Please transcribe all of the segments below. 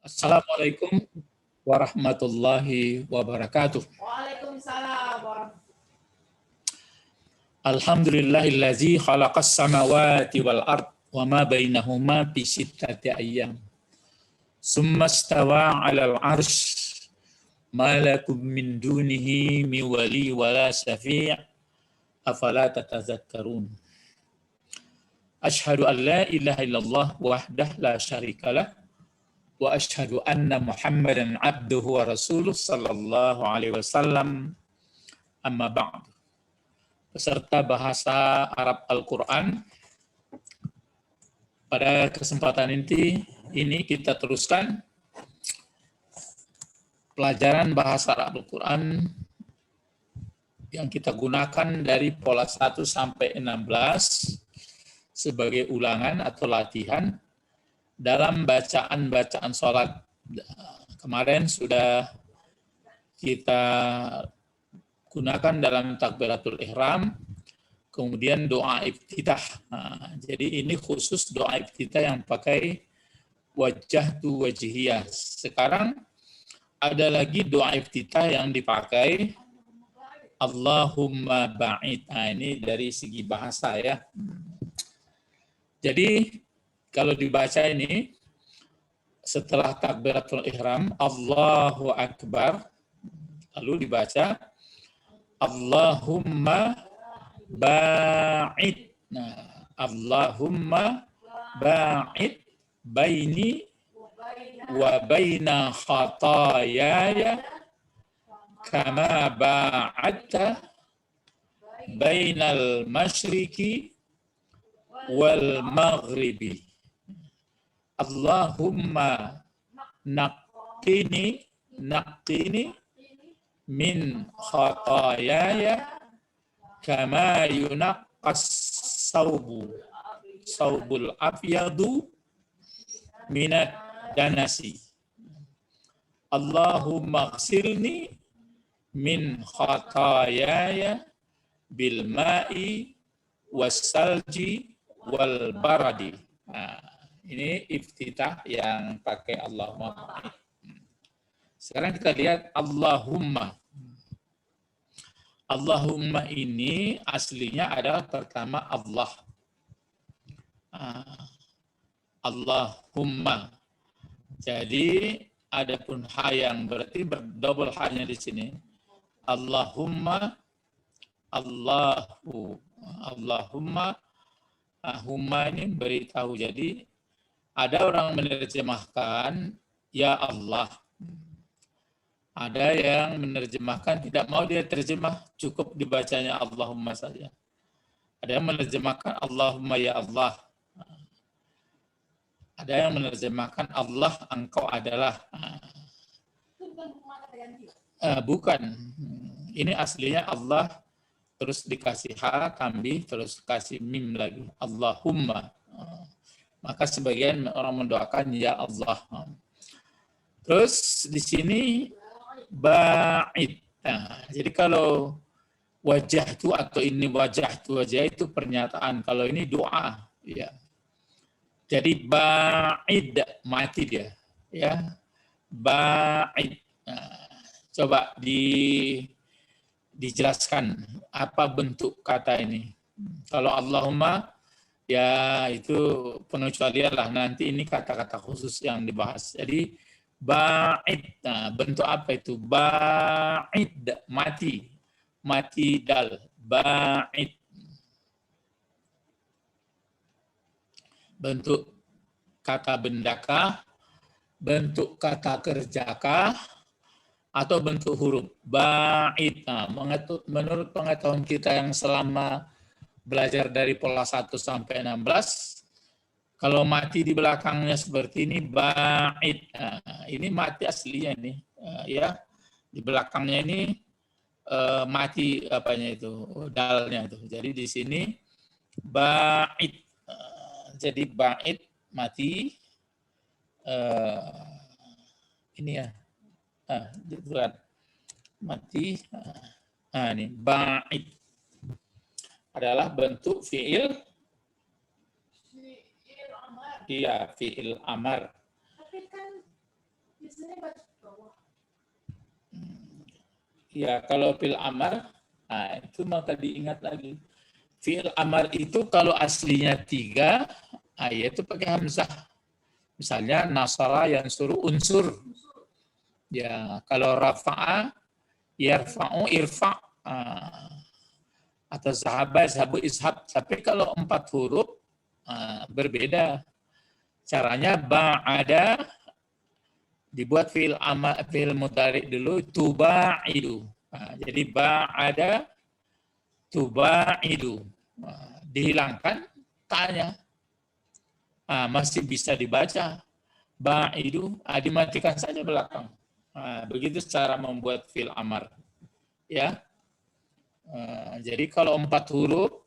Assalamualaikum warahmatullahi wabarakatuh. Waalaikumsalam warahmatullahi. Alhamdulillahillazi khalaqas samawati wal ard wa ma bainahuma fi sittati ayyam. Summa stawa 'alal 'arsy ma lakum min dunihi min wali wala syafi' afala tatazakkarun. Asyhadu an la ilaha illallah wahdah la syarikalah wa asyhadu anna Muhammadan abduhu wa rasuluh sallallahu alaihi wasallam. Amma ba'du. Peserta bahasa Arab Al-Qur'an, pada kesempatan ini kita teruskan pelajaran bahasa Arab Al-Qur'an yang kita gunakan dari pola 1 sampai 16 sebagai ulangan atau latihan dalam bacaan-bacaan sholat. Kemarin sudah kita gunakan dalam takbiratul ihram, kemudian doa iftitah. Jadi ini khusus doa iftitah yang pakai wajjahtu wajhiyah. Sekarang ada lagi doa iftitah yang dipakai Allahumma ba'id. Ini dari segi bahasa ya. Jadi kalau dibaca ini setelah takbiratul ihram Allahu akbar, lalu dibaca Allahumma ba'id. Nah, Allahumma ba'id baini wa baina khatayaya kama ba'adta bainal masyriqi wal maghribi. Allahumma naqqini min khatayaya kama yunaqqas saubul abyadu minad danasi. Allahumma ghsilni min khatayaya bil ma'i wassalji wal baradi. Nah, ini iftitah yang pakai Allahumma. Sekarang kita lihat Allahumma. Allahumma ini aslinya adalah pertama Allah. Allahumma. Jadi adapun ha yang berarti berdouble ha-nya di sini. Allahumma, Allahu. Allahumma, humma ini beritahu. Jadi ada orang menerjemahkan ya Allah. Ada yang menerjemahkan tidak mau dia terjemah, cukup dibacanya Allahumma saja. Ada yang menerjemahkan Allahumma ya Allah. Ada yang menerjemahkan Allah engkau adalah. Bukan. Ini aslinya Allah terus dikasih ha tambih terus kasih mim lagi. Allahumma. Maka sebagian orang mendoakan ya Allah. Terus di sini ba'id. Nah, jadi kalau wajahtu atau ini wajahtu wajah itu pernyataan, kalau ini doa, ya. Jadi ba'id mati dia, ya. Ba'id. Nah, coba dijelaskan apa bentuk kata ini. Kalau Allahumma ya itu pengecualian lah, nanti ini kata-kata khusus yang dibahas. Jadi ba'id, nah, bentuk apa itu? Ba'id, mati dal, ba'id. Bentuk kata bendakah, bentuk kata kerjakah, atau bentuk huruf ba'id. Nah, menurut pengetahuan kita yang selama belajar dari pola 1 sampai 16, kalau mati di belakangnya seperti ini ba'id. Nah, ini mati aslinya ini, ya. Di belakangnya ini mati apanya itu, dalnya itu. Jadi di sini ba'id. Jadi ba'id mati. Ini ya. Bukan mati. Ini ba'id adalah bentuk fi'il Iya, fi'il amar. Tapi kan biasanya baca bawah. Ya, kalau fi'il amar, nah itu maka diingat lagi. Fi'il amar itu kalau aslinya 3, yaitu pakai hamzah. Misalnya nasara yang suruh unsur. Ya, kalau rafa'a, yarfa'u, irfa'. Atau zahaba, zahabu, ishab. Tapi kalau 4 huruf, berbeda. Caranya ba'ada, dibuat fi'il amar, fi'il mudhari dulu, tuba'idu. Jadi ba'ada, tuba'idu. Dihilangkan tanya. Masih bisa dibaca. Ba'idu, dimatikan saja belakang. Begitu cara membuat fi'il amar. Ya. Jadi kalau 4 huruf,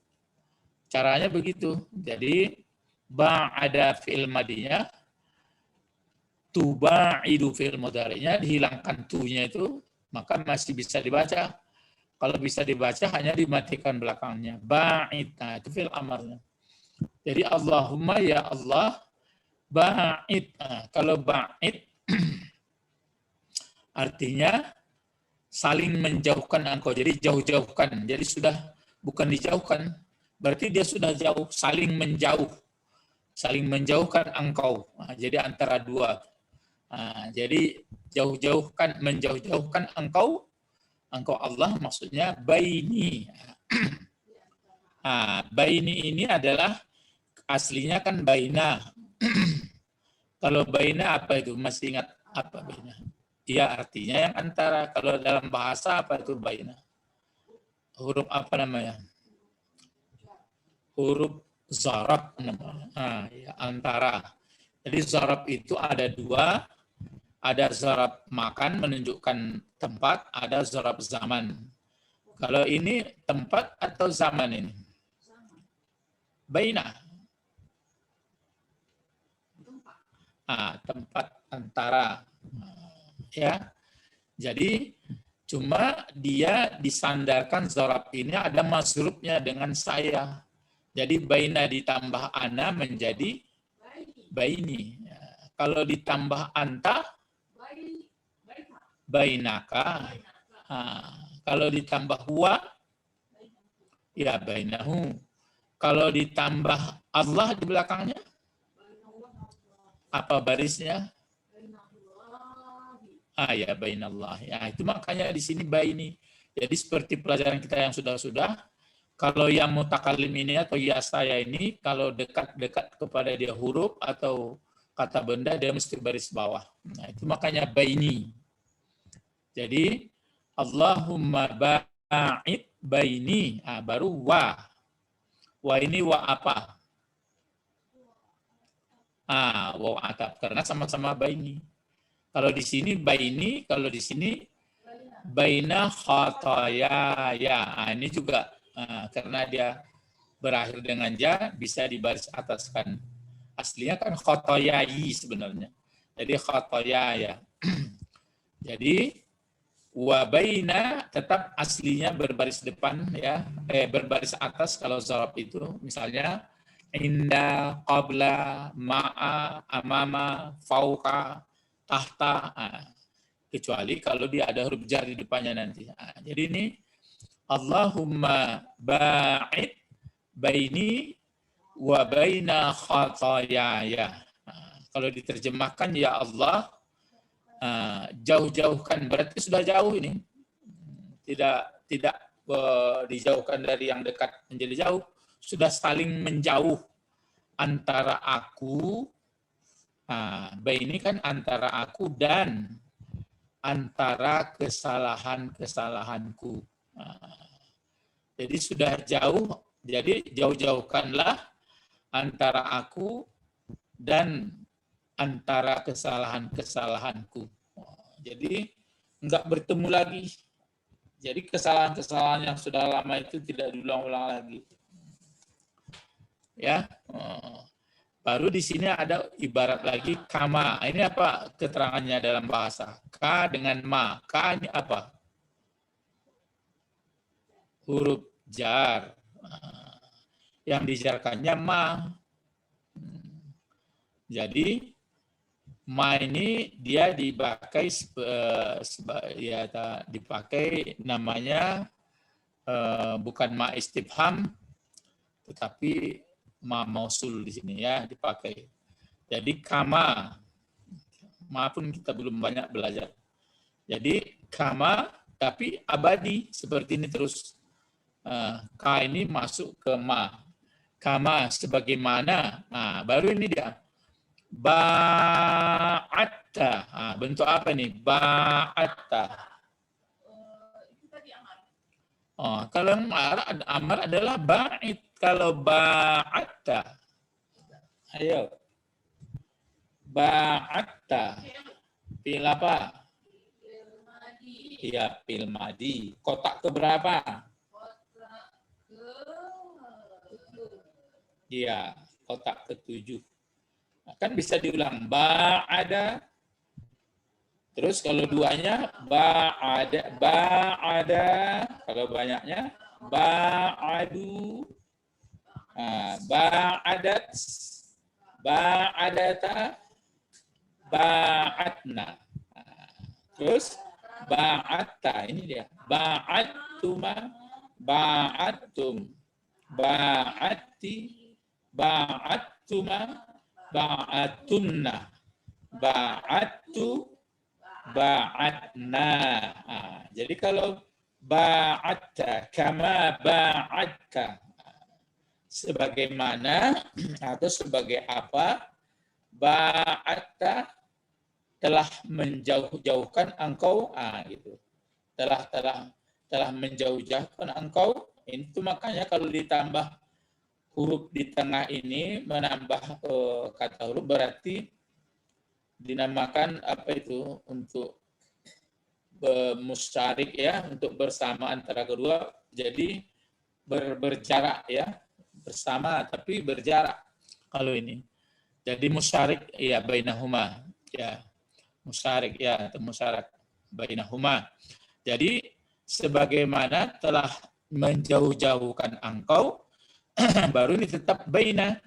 caranya begitu. Jadi ba'ada fi'il madinya, tuba'idu fi'il mudhari'nya, dihilangkan tunya itu, maka masih bisa dibaca. Kalau bisa dibaca hanya dimatikan belakangnya. Ba'id, itu fi'il amarnya. Jadi Allahumma ya Allah, ba'id. Kalau ba'id artinya saling menjauhkan engkau. Jadi jauh-jauhkan. Jadi sudah bukan dijauhkan. Berarti dia sudah jauh, saling menjauh. Saling menjauhkan engkau. Jadi antara dua. Jadi jauh-jauhkan, menjauh-jauhkan engkau Allah maksudnya baini. Baini ini adalah aslinya kan baina. Kalau baina apa itu? Masih ingat apa baina? Dia artinya yang antara. Kalau dalam bahasa apa itu baina? Huruf apa namanya? Huruf zarab namanya. Ya, antara. Jadi zarab itu ada 2. Ada zarab makan menunjukkan tempat, ada zarab zaman. Kalau ini tempat atau zaman ini? Baina. Tempat antara. Ya. Jadi cuma dia disandarkan zarab ini ada mazrubnya dengan saya. Jadi baina ditambah ana menjadi baini. Kalau ditambah anta, bainaka. Kalau ditambah huwa, ya bainahu. Kalau ditambah Allah di belakangnya, apa barisnya? Ya bainallah. Ya, itu makanya di sini baini. Jadi seperti pelajaran kita yang sudah-sudah, kalau yang mutakalim ini atau ya saya ini, kalau dekat-dekat kepada dia huruf atau kata benda, dia mesti baris bawah. Nah, itu makanya baini. Jadi Allahumma ba'id baini, baru wa. Wa ini wa apa? Wa atap, karena sama-sama baini. Kalau di sini baini, kalau di sini baina khataya. Ini juga karena dia berakhir dengan ja, bisa dibaris ataskan. Aslinya kan khotoyai sebenarnya. Jadi khotoyaya. Jadi wabaina tetap aslinya berbaris depan ya, berbaris atas kalau zarab itu. Misalnya inda, qabla, ma'a, amama, fauqa, tahta. Kecuali kalau dia ada huruf jar di depannya nanti. Jadi ini Allahumma ba'id baini wa baina khatayaya. Kalau diterjemahkan ya Allah, jauh-jauhkan, berarti sudah jauh ini. Tidak dijauhkan dari yang dekat menjadi jauh, sudah saling menjauh antara aku, baini kan antara aku dan antara kesalahan-kesalahanku. Jadi sudah jauh, jadi jauh-jauhkanlah antara aku dan antara kesalahan-kesalahanku. Jadi enggak bertemu lagi. Jadi kesalahan-kesalahan yang sudah lama itu tidak diulang-ulang lagi. Ya. Baru di sini ada ibarat lagi kama. Ini apa keterangannya dalam bahasa? Ka dengan ma. Ka ini apa? Huruf jar. Yang dijarkannya ma. Jadi ma ini dia dipakai dipakai namanya bukan ma istifham tetapi ma mausul di sini ya dipakai. Jadi kama, maafun kita belum banyak belajar. Jadi kama tapi abadi seperti ini terus. Ka ini masuk ke ma. Kama sebagaimana. Nah, baru ini dia. Ba'atta. Bentuk apa nih? Ba'atta. Itu tadi amar. Kalau amar adalah ba'id. Kalau ba'atta. Ayo. Ba'atta. Pil apa? Iya, pil madi. Kotak keberapa? Iya, kotak ke-7. Kan bisa diulang. Ba'ada. Terus kalau duanya ba'ada. Kalau banyaknya ba'adu. Ba'adat. Ba'adata. Ba'atna. Terus ba'atta. Ini dia. Ba'attuma. Ba'attum. Ba'atti. Ba'attuma. Ba'atunna. Ba'attu. Ba'atna. Jadi kalau ba'atta. Kama ba'atta. Sebagaimana atau sebagai apa. Ba'atta. Telah menjauh-jauhkan engkau. Gitu. Telah menjauh-jauhkan engkau. Itu makanya kalau ditambah huruf di tengah ini menambah kata huruf berarti dinamakan apa itu untuk musyarik ya, untuk bersama antara kedua, jadi berjarak ya, bersama tapi berjarak kalau ini. Jadi musyarik ya bainahuma ya, musyarik ya atau musyarak bainahuma. Jadi sebagaimana telah menjauh-jauhkan engkau. Baru ini tetap baina.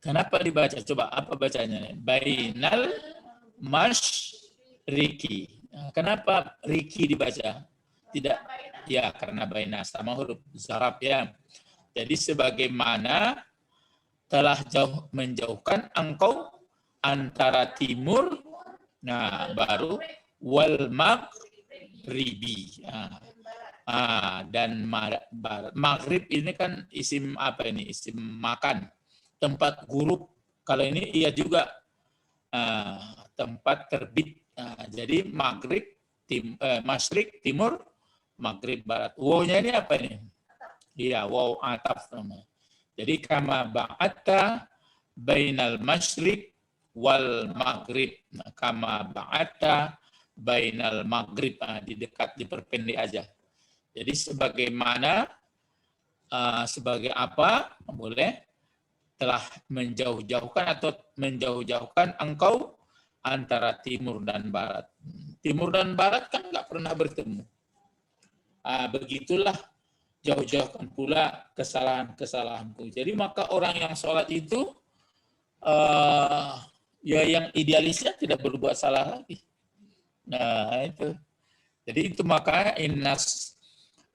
Kenapa dibaca? Coba apa bacanya? Bainal masyriki. Kenapa riki dibaca? Tidak. Ya, karena baina sama huruf zarab ya. Jadi sebagaimana telah menjauhkan engkau antara timur, nah baru wal maghribi. Dan maghrib ini kan isim apa ini? Isim makan, tempat gurub. Kalau ini iya juga tempat terbit. Jadi maghrib, masyrik, timur, maghrib, barat. Wow-nya ini apa ini? Iya, wow ataf namanya. Jadi kama ba'atta bainal masyrik wal maghrib. Kama ba'atta bainal maghrib. Di dekat, diperpendek aja. Jadi sebagaimana, sebagai apa, boleh, telah menjauh-jauhkan atau menjauh-jauhkan engkau antara timur dan barat. Timur dan barat kan nggak pernah bertemu. Begitulah jauh-jauhkan pula kesalahan-kesalahanku. Jadi maka orang yang sholat itu, ya yang idealisnya tidak berbuat salah lagi. Nah itu. Jadi itu maka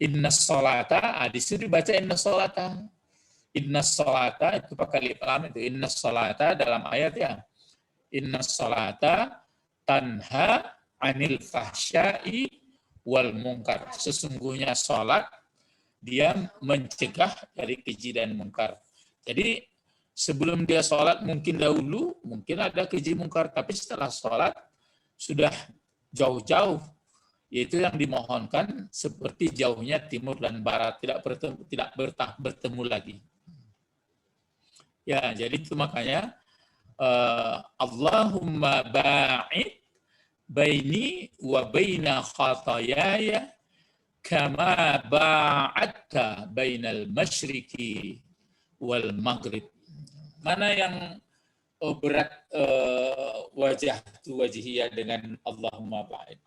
Inna sholata, di situ dibaca inna sholata. Inna sholata itu pakai alif lam itu. Inna sholata dalam ayat ya. Inna sholata tanha anil fahsyai wal munkar. Sesungguhnya sholat dia mencegah dari keji dan munkar. Jadi sebelum dia sholat mungkin dahulu mungkin ada keji munkar, tapi setelah sholat sudah jauh-jauh. Yaitu yang dimohonkan seperti jauhnya timur dan barat, tidak bertemu lagi. Ya, jadi itu makanya Allahumma ba'id baini wa baina khatayaya kama ba'adta bainal masyriqi wal maghrib. Mana yang berat wajah tu wajhiyah dengan Allahumma ba'id?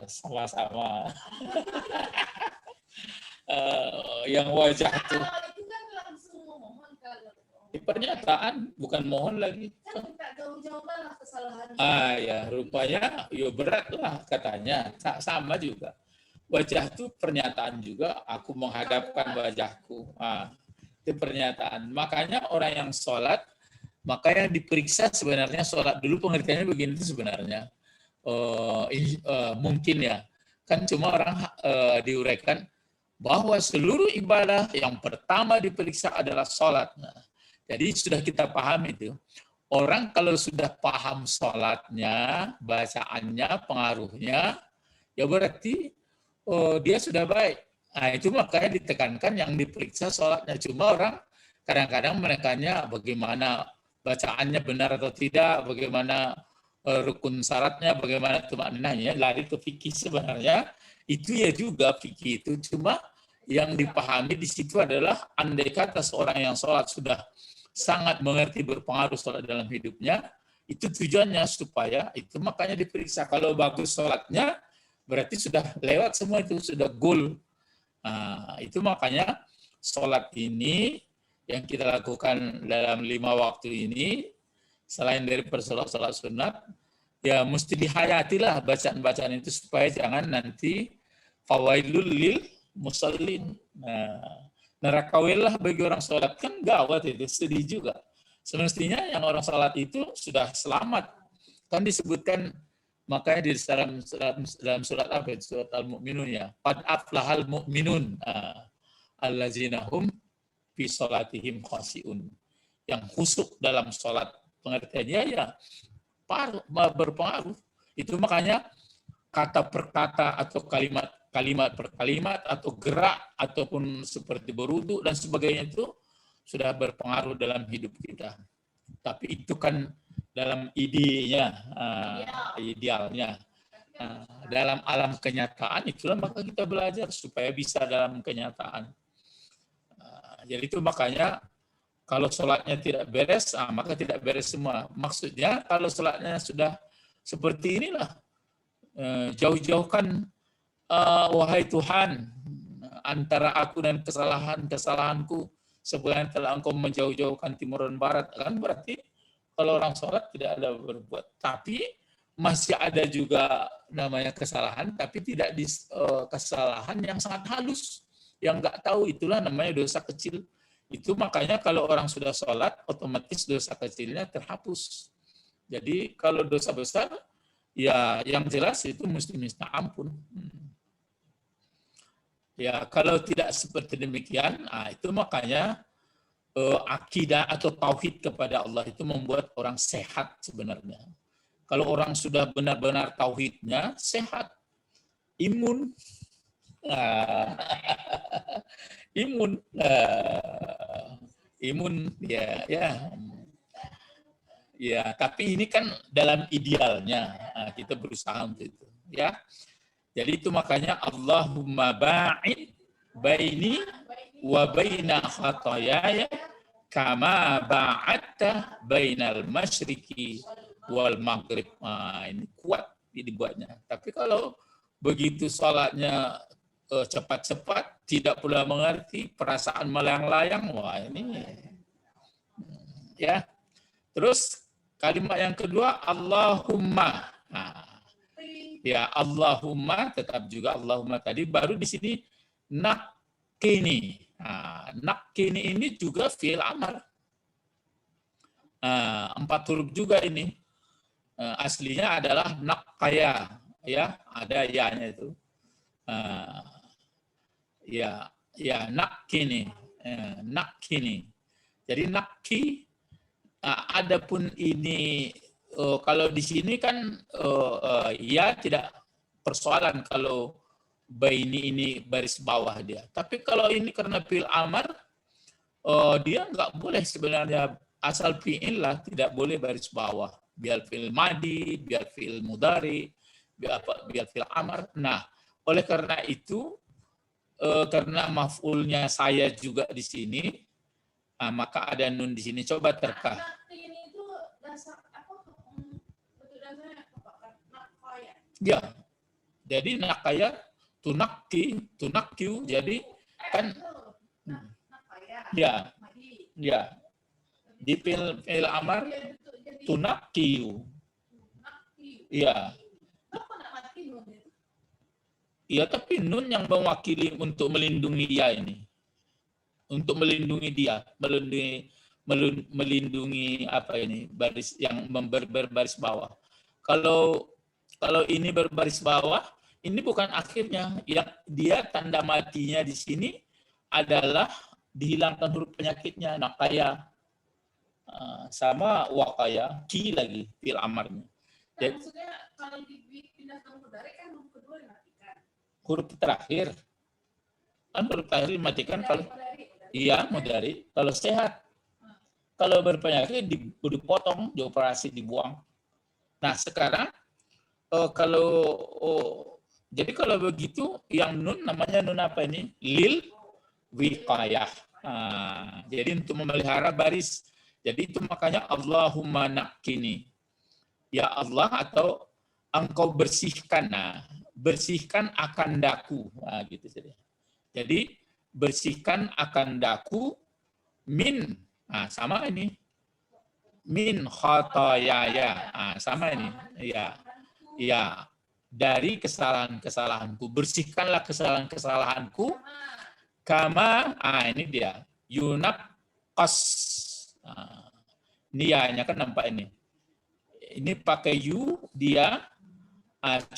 Sama-sama. Yang wajah itu kalau itu kan langsung memohon ke pernyataan, bukan mohon lagi. Kan minta jauh-jauhkan lah kesalahan. Ya, rupanya ya berat lah katanya. Sama juga. Wajah itu pernyataan juga, aku menghadapkan wajahku. Itu pernyataan. Makanya orang yang sholat, makanya diperiksa sebenarnya sholat dulu, pengertiannya begini itu sebenarnya. Mungkin ya, kan cuma orang diuraikan bahwa seluruh ibadah yang pertama diperiksa adalah sholat. Nah, jadi sudah kita paham itu. Orang kalau sudah paham sholatnya, bacaannya, pengaruhnya, ya berarti dia sudah baik. Nah, itu makanya ditekankan yang diperiksa sholatnya. Cuma orang kadang-kadang menekannya bagaimana bacaannya benar atau tidak, bagaimana rukun syaratnya, bagaimana tumakninahnya, lari ke fikih sebenarnya. Itu ya juga fikih itu. Cuma yang dipahami di situ adalah andai kata seorang yang sholat sudah sangat mengerti berpengaruh sholat dalam hidupnya, itu tujuannya supaya itu makanya diperiksa. Kalau bagus sholatnya, berarti sudah lewat semua itu, sudah goal. Nah, itu makanya sholat ini yang kita lakukan dalam 5 waktu ini, selain dari sholat sunat, ya mesti dihayatilah bacaan-bacaan itu supaya jangan nanti fawailul lil musallin. Nah, nerakawilah bagi orang sholat, kan gawat itu, sedih juga. Semestinya yang orang sholat itu sudah selamat. Kan disebutkan, makanya di dalam surat apa itu? Surat Al-Mu'minun ya. Qad aflahal mu'minun allazina hum fi sholatihim khasi'un. Yang khusyuk dalam sholat. Pengertiannya ya berpengaruh. Itu makanya kata per kata atau kalimat per kalimat atau gerak ataupun seperti berwudu dan sebagainya itu sudah berpengaruh dalam hidup kita. Tapi itu kan dalam idenya, idealnya. Dalam alam kenyataan itulah maka kita belajar supaya bisa dalam kenyataan. Jadi itu makanya kalau sholatnya tidak beres, maka tidak beres semua. Maksudnya kalau sholatnya sudah seperti inilah, jauh-jauhkan wahai Tuhan antara aku dan kesalahanku sebagaimana telah engkau menjauh-jauhkan timur dan barat. Kan berarti kalau orang sholat tidak ada berbuat. Tapi masih ada juga namanya kesalahan, tapi tidak kesalahan yang sangat halus. Yang nggak tahu itulah namanya dosa kecil. Itu makanya kalau orang sudah sholat, otomatis dosa kecilnya terhapus. Jadi kalau dosa besar, ya yang jelas itu mesti minta ampun. Ya kalau tidak seperti demikian, itu makanya akidah atau tauhid kepada Allah itu membuat orang sehat sebenarnya. Kalau orang sudah benar-benar tauhidnya sehat, imun, imun, ya. Tapi ini kan dalam idealnya kita berusaha untuk itu, ya. Jadi itu makanya Allahumma ba'id baini wa baina khatayaya kama ba'adta bainal masyriqi wal maghrib. Ini kuat dibuatnya. Tapi kalau begitu salatnya cepat-cepat, tidak pula mengerti, perasaan melayang-layang, wah ini ya. Terus kalimat yang kedua Allahumma. Ya Allahumma, tetap juga Allahumma tadi, baru di sini nakini. Nakini ini juga fi'il amar. 4 huruf juga ini. Aslinya adalah nakaya, ya, ada ya-nya itu. Nakini. Nakini. Jadi nakki, adapun ini kalau di sini kan ya tidak persoalan kalau baini ini baris bawah dia. Tapi kalau ini karena fi'il amar, dia nggak boleh sebenarnya, asal fi'il lah, tidak boleh baris bawah. Biar fi'il madi, biar fi'il mudari, biar fi'il amar. Nah, oleh karena itu, karena maf'ulnya saya juga di sini, maka ada nun di sini. Coba terkah. Ini itu dasar apa? Bentuk dasarnya apa? Nakaya. Ya, jadi nakaya, tunakkiu, jadi kan, Nakaya. ya, Di fi'il amar Dia bentuk jadi tunaqiyu. nakti. Iya. Kenapa nak mati nun itu? Iya, tapi nun yang mewakili untuk melindungi dia ini. Untuk melindungi dia, melindungi apa ini? Baris yang berbaris bawah. Kalau ini berbaris bawah, ini bukan akhirnya. Yang dia tanda matinya di sini adalah dihilangkan huruf penyakitnya. Nakaya sama wakaya, ki lagi fil amarnya. Nah, Jadi, maksudnya kalau dipindah ke mudhari kan huruf kedua dimatikan. huruf terakhir kan huruf terakhir dimatikan kalau iya mudhari. Kalau sehat, kalau berpenyakit dipotong, dioperasi, dibuang. Nah sekarang jadi kalau begitu yang nun namanya nun apa ini? Lil wiqayah. Jadi untuk memelihara baris. Jadi itu makanya Allahumma naqqini. Ya Allah, atau engkau bersihkan. Nah, bersihkan akan daku. Nah, gitu saja. Jadi bersihkan akan daku min. Nah, sama ini. Min khotoyaya. Nah, sama ini. Iya. Ya, dari kesalahan-kesalahanku. Bersihkanlah kesalahan-kesalahanku. Kama, ini dia. Yunaqas. Nianya kan nampak ini. Ini pakai yu, dia.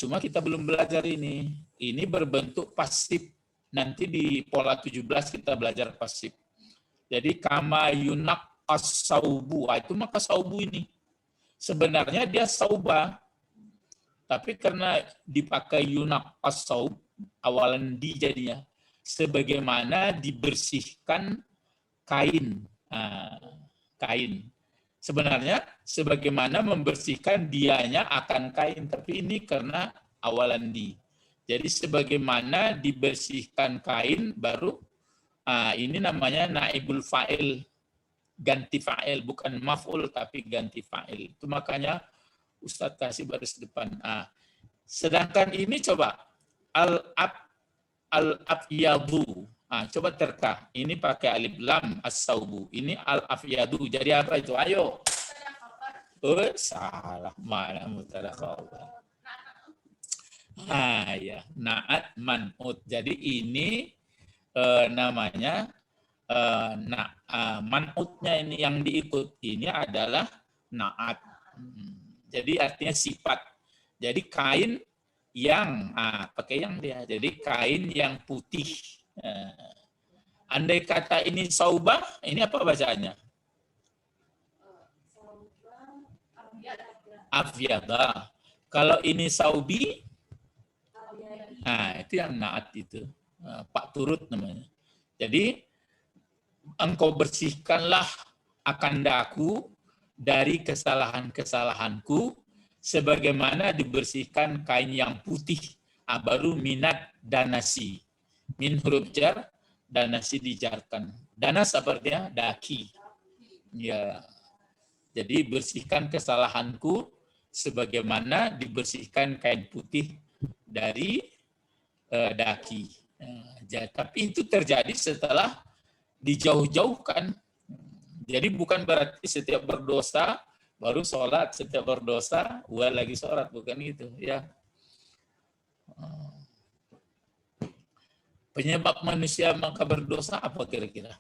Cuma kita belum belajar ini. Ini berbentuk pasif. Nanti di pola 17 kita belajar pasif. Jadi kama yunaqas saubu. Itu maka saubu ini. Sebenarnya dia sauba. Tapi karena dipakai yunaqas saub, awalan di jadinya. Sebagaimana dibersihkan kain. Kain. Sebenarnya sebagaimana membersihkan dianya akan kain. Tapi ini karena awalan di. Jadi sebagaimana dibersihkan kain baru ini namanya naibul fa'il. Ganti fa'il. Bukan maf'ul tapi ganti fa'il. Itu makanya Ustadz kasih baris depan. Sedangkan ini coba al-afyadu. Coba terka. Ini pakai alif lam as-saubu. Ini al-afyadu. Jadi apa itu? Ayo. Salah. Mana mubtada khabar. Ya. Na'at man'ut. Jadi ini namanya man'utnya ini yang diikut. Ini adalah na'at. Jadi artinya sifat. Jadi kain yang, pakai yang dia. Jadi kain yang putih. Andai kata ini saubah, ini apa bacanya? Afyada. Kalau ini saubi, itu yang naat itu. Pak turut namanya. Jadi, engkau bersihkanlah akan daku dari kesalahan-kesalahanku sebagaimana dibersihkan kain yang putih. Baru minat danasi. Min huruf jar, danasi dijarkan. Danas sepertinya daki. Ya. Jadi bersihkan kesalahanku sebagaimana dibersihkan kain putih dari daki. Tapi itu terjadi setelah dijauh-jauhkan. Jadi bukan berarti setiap berdosa baru sholat, setiap berdosa lagi sholat, bukan itu ya. Penyebab manusia maka berdosa apa kira-kira?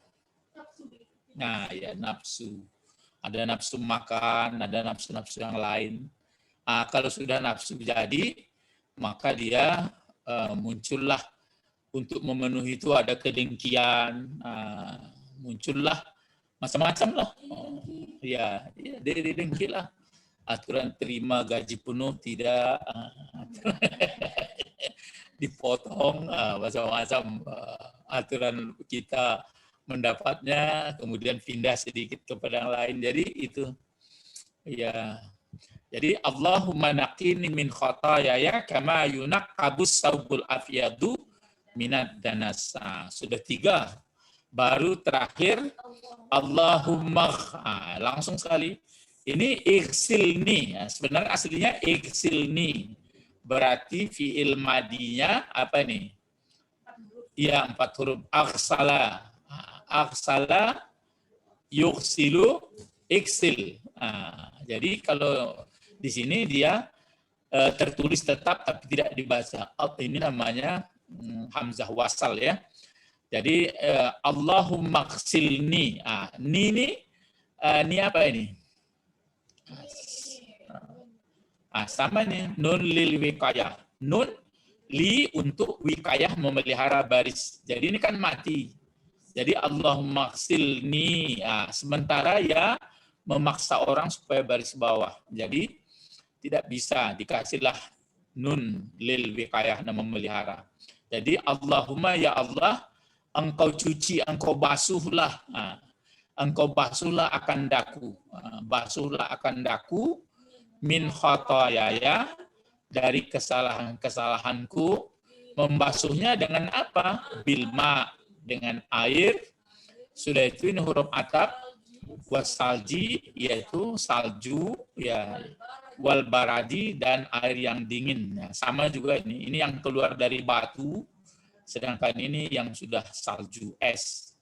Nah ya, nafsu. Ada nafsu makan, ada nafsu-nafsu yang lain. Kalau sudah nafsu jadi, maka dia muncullah untuk memenuhi itu ada kedengkian, muncullah macam-macam lah. Ya, dengki lah. Aturan terima gaji penuh tidak, dipotong, macam-macam aturan kita mendapatnya, kemudian pindah sedikit kepada yang lain. Jadi itu, ya. Jadi Allahumma naqini min khotoyaya kama yunaqqabus saubul afyadu minad danas. Sudah 3. Baru terakhir Allahumma, langsung sekali. Ini iksilni. Sebenarnya aslinya iksilni. Berarti fi'il madinya apa ini? Ya, 4 huruf. Aksala. Aksala yuksilu iksil. Jadi kalau di sini dia tertulis tetap tapi tidak dibaca. Ini namanya hamzah wasal ya. Jadi Allahumma ksilni. Ni apa ini? Sama nih, nun lil wikayah. Nun li untuk wikayah memelihara baris. Jadi ini kan mati. Jadi Allahumma ksilni. Sementara ya memaksa orang supaya baris bawah. Jadi tidak bisa, dikasihlah nun lil wikayah nama memelihara. Jadi Allahumma ya Allah, engkau cuci, engkau basuhlah. Engkau basuhlah akan daku. Basuhlah akan daku min khotoyaya, dari kesalahan-kesalahanku. Membasuhnya dengan apa? Bilma, dengan air. Sudah itu ini huruf atap. Wasalji, yaitu salju, ya, wal baradi, dan air yang dingin. Nah, sama juga ini yang keluar dari batu, sedangkan ini yang sudah salju, es.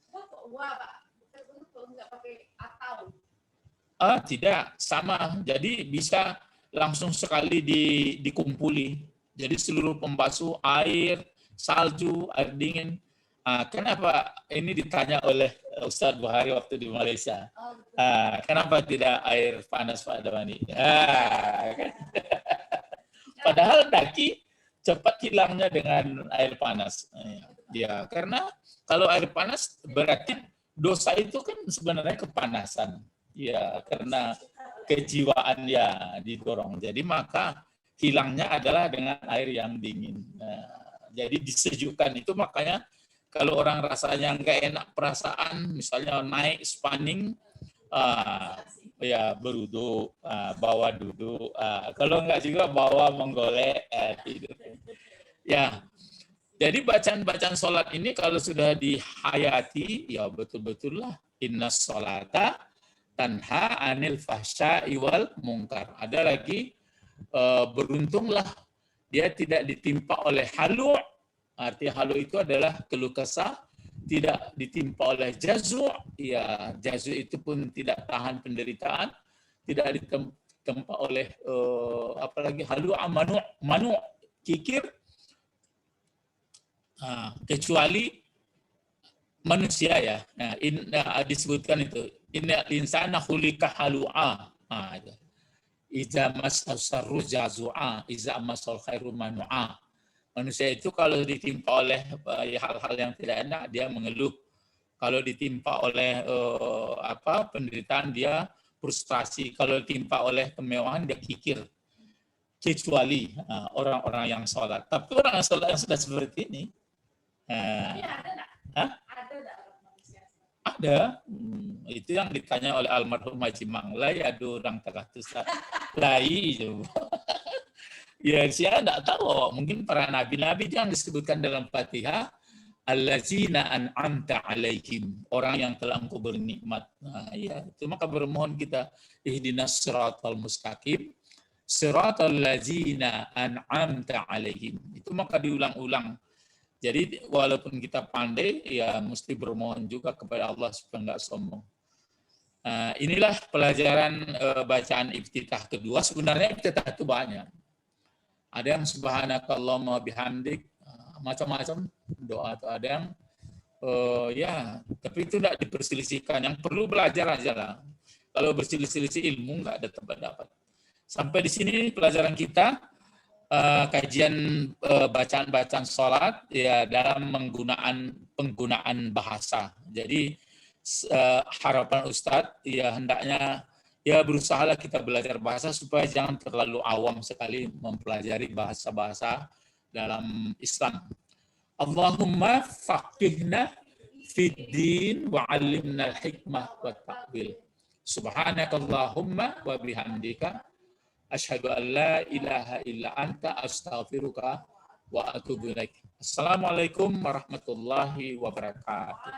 Tidak, sama. Jadi bisa langsung sekali dikumpuli. Jadi seluruh pembasuh air, salju, air dingin. Kenapa ini ditanya oleh Ustadz Buhari waktu di Malaysia? Kenapa tidak air panas Pak Damani? Kan? Padahal daki cepat hilangnya dengan air panas. Ya, karena kalau air panas berarti dosa itu kan sebenarnya kepanasan. Ya, karena kejiwaan ya didorong. Jadi maka hilangnya adalah dengan air yang dingin. Jadi disejukkan itu, makanya kalau orang rasanya nggak enak perasaan, misalnya naik spanning, ya berwudu, bawa duduk. Kalau nggak juga bawa menggolek, tidur. Ya, jadi bacaan-bacaan sholat ini kalau sudah dihayati, ya betul-betul lah. Inna sholata tanha anil fahsya'i wal munkar. Ada lagi, beruntunglah dia tidak ditimpa oleh halu'. Artinya halu itu adalah keluh kesah, tidak ditimpa oleh jazu'. Ya, jazu' itu pun tidak tahan penderitaan, tidak ditempa oleh apalagi halu' manu' kikir, kecuali manusia ya. Nah, disebutkan itu. Inna insana khuliqa halu'a. Iza masal sarru jazu'a, iza masal khairu manu'a. Manusia itu kalau ditimpa oleh hal-hal yang tidak enak, dia mengeluh. Kalau ditimpa oleh penderitaan, dia frustasi. Kalau ditimpa oleh kemewahan, dia kikir. Kecuali orang-orang yang sholat. Tapi orang yang sholat yang sudah seperti ini, ada. Itu yang ditanya oleh almarhum Haji Manglai, ada orang takatus lai. Ya, saya tidak tahu. Mungkin para nabi-nabi yang disebutkan dalam Fatihah, allazina an'amta alaihim, orang yang telah engkau bernikmat. Ya, itu maka bermohon kita, ihdinas siratal mustaqim, siratal ladzina an'amta alaihim. Itu maka diulang-ulang. Jadi walaupun kita pandai, ya mesti bermohon juga kepada Allah supaya enggak sombong. Inilah pelajaran bacaan iftitah kedua. Sebenarnya iftitah itu banyak. Ada yang subhanakallahumma bihamdik, macam-macam doa, atau ada yang ya, tapi itu tidak diperselisihkan. Yang perlu belajar aja lah. Kalau berselisih ilmu nggak ada tempat dapat. Sampai di sini pelajaran kita, kajian bacaan-bacaan sholat ya dalam penggunaan bahasa. Jadi harapan Ustadz ya hendaknya ya berusahalah kita belajar bahasa supaya jangan terlalu awam sekali mempelajari bahasa-bahasa dalam Islam. Allahumma faqihna fid din wa 'allimna al-hikmah wa ta'wil. Subhanakallahumma wa bihamdika asyhadu an la ilaha illa anta astaghfiruka wa atubu ilaik. Assalamualaikum warahmatullahi wabarakatuh.